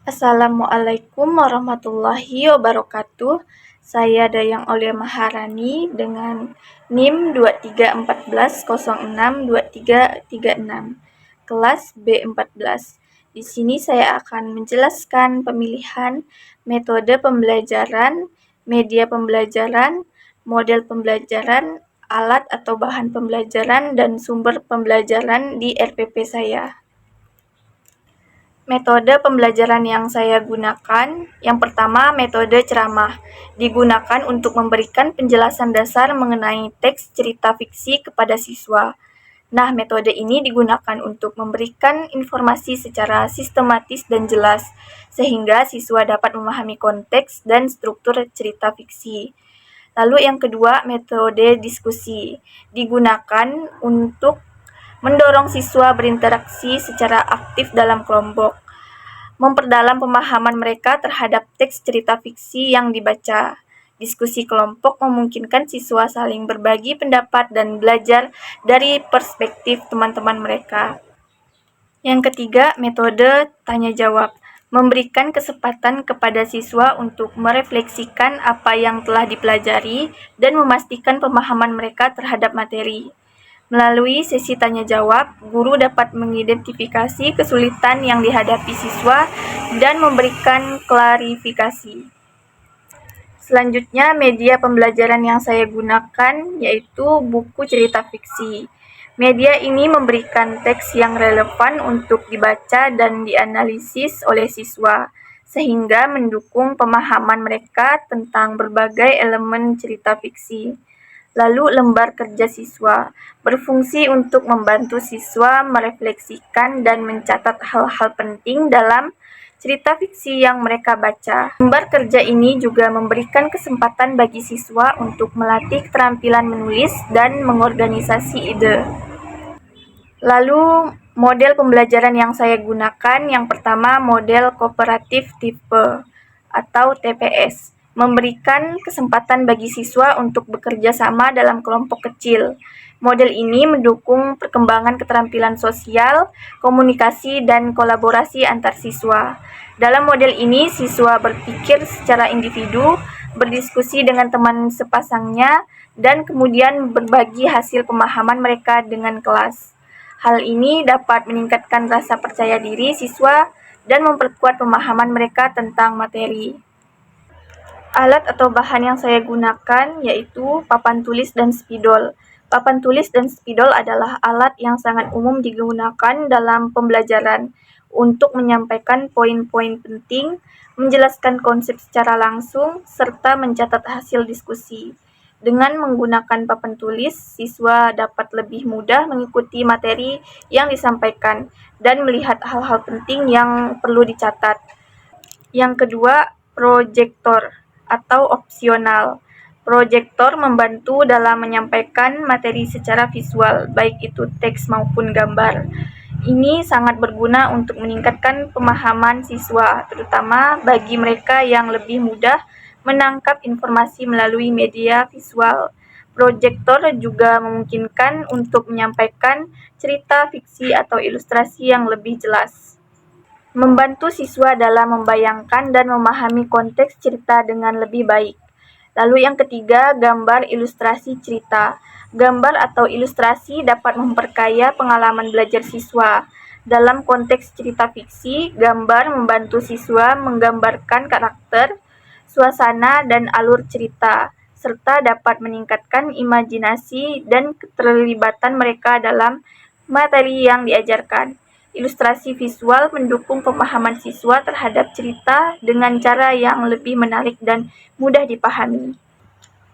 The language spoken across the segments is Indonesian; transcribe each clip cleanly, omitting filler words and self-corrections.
Assalamualaikum warahmatullahi wabarakatuh. Saya Dayang Aulia Maharani dengan NIM 2314062336, kelas B14. Di sini saya akan menjelaskan pemilihan metode pembelajaran, media pembelajaran, model pembelajaran, alat atau bahan pembelajaran, dan sumber pembelajaran di RPP saya. Metode pembelajaran yang saya gunakan, yang pertama metode ceramah, digunakan untuk memberikan penjelasan dasar mengenai teks cerita fiksi kepada siswa. Nah, metode ini digunakan untuk memberikan informasi secara sistematis dan jelas, sehingga siswa dapat memahami konteks dan struktur cerita fiksi. Lalu yang kedua, metode diskusi, digunakan untuk mendorong siswa berinteraksi secara aktif dalam kelompok, memperdalam pemahaman mereka terhadap teks cerita fiksi yang dibaca. Diskusi kelompok memungkinkan siswa saling berbagi pendapat dan belajar dari perspektif teman-teman mereka. Yang ketiga, metode tanya-jawab, memberikan kesempatan kepada siswa untuk merefleksikan apa yang telah dipelajari dan memastikan pemahaman mereka terhadap materi. Melalui sesi tanya-jawab, guru dapat mengidentifikasi kesulitan yang dihadapi siswa dan memberikan klarifikasi. Selanjutnya, media pembelajaran yang saya gunakan yaitu buku cerita fiksi. Media ini memberikan teks yang relevan untuk dibaca dan dianalisis oleh siswa, sehingga mendukung pemahaman mereka tentang berbagai elemen cerita fiksi. Lalu lembar kerja siswa, berfungsi untuk membantu siswa merefleksikan dan mencatat hal-hal penting dalam cerita fiksi yang mereka baca. Lembar kerja ini juga memberikan kesempatan bagi siswa untuk melatih keterampilan menulis dan mengorganisasi ide. Lalu model pembelajaran yang saya gunakan, yang pertama model kooperatif tipe atau TPS, memberikan kesempatan bagi siswa untuk bekerja sama dalam kelompok kecil. Model ini mendukung perkembangan keterampilan sosial, komunikasi, dan kolaborasi antar siswa. Dalam model ini, siswa berpikir secara individu, berdiskusi dengan teman sepasangnya, dan kemudian berbagi hasil pemahaman mereka dengan kelas. Hal ini dapat meningkatkan rasa percaya diri siswa dan memperkuat pemahaman mereka tentang materi. Alat atau bahan yang saya gunakan yaitu papan tulis dan spidol. Papan tulis dan spidol adalah alat yang sangat umum digunakan dalam pembelajaran untuk menyampaikan poin-poin penting, menjelaskan konsep secara langsung, serta mencatat hasil diskusi. Dengan menggunakan papan tulis, siswa dapat lebih mudah mengikuti materi yang disampaikan dan melihat hal-hal penting yang perlu dicatat. Yang kedua, proyektor atau opsional. Proyektor membantu dalam menyampaikan materi secara visual, baik itu teks maupun gambar. Ini sangat berguna untuk meningkatkan pemahaman siswa, terutama bagi mereka yang lebih mudah menangkap informasi melalui media visual. Proyektor juga memungkinkan untuk menyampaikan cerita fiksi atau ilustrasi yang lebih jelas, membantu siswa dalam membayangkan dan memahami konteks cerita dengan lebih baik. Lalu yang ketiga, gambar ilustrasi cerita. Gambar atau ilustrasi dapat memperkaya pengalaman belajar siswa. Dalam konteks cerita fiksi, gambar membantu siswa menggambarkan karakter, suasana, dan alur cerita, serta dapat meningkatkan imajinasi dan keterlibatan mereka dalam materi yang diajarkan. Ilustrasi visual mendukung pemahaman siswa terhadap cerita dengan cara yang lebih menarik dan mudah dipahami.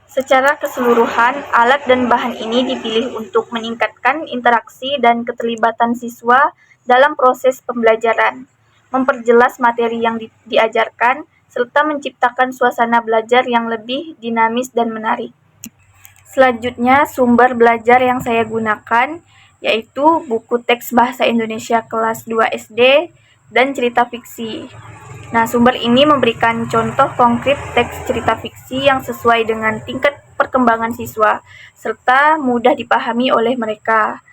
Secara keseluruhan, alat dan bahan ini dipilih untuk meningkatkan interaksi dan keterlibatan siswa dalam proses pembelajaran, memperjelas materi yang diajarkan, serta menciptakan suasana belajar yang lebih dinamis dan menarik. Selanjutnya, sumber belajar yang saya gunakan yaitu buku teks bahasa Indonesia kelas 2 SD dan cerita fiksi. Nah, sumber ini memberikan contoh konkret teks cerita fiksi yang sesuai dengan tingkat perkembangan siswa, serta mudah dipahami oleh mereka.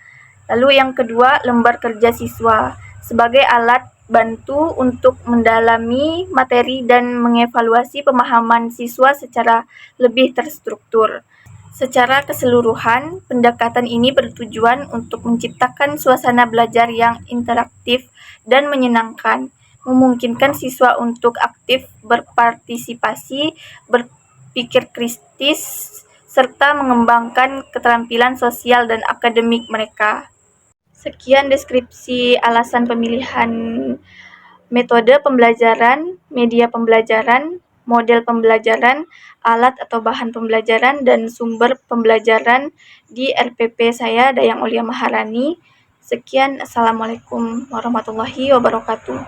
Lalu yang kedua, lembar kerja siswa. Sebagai alat bantu untuk mendalami materi dan mengevaluasi pemahaman siswa secara lebih terstruktur. Secara keseluruhan, pendekatan ini bertujuan untuk menciptakan suasana belajar yang interaktif dan menyenangkan, memungkinkan siswa untuk aktif berpartisipasi, berpikir kritis, serta mengembangkan keterampilan sosial dan akademik mereka. Sekian deskripsi alasan pemilihan metode pembelajaran, media pembelajaran, model pembelajaran, alat atau bahan pembelajaran, dan sumber pembelajaran di RPP saya, Dayang Aulia Maharani. Sekian, Assalamualaikum warahmatullahi wabarakatuh.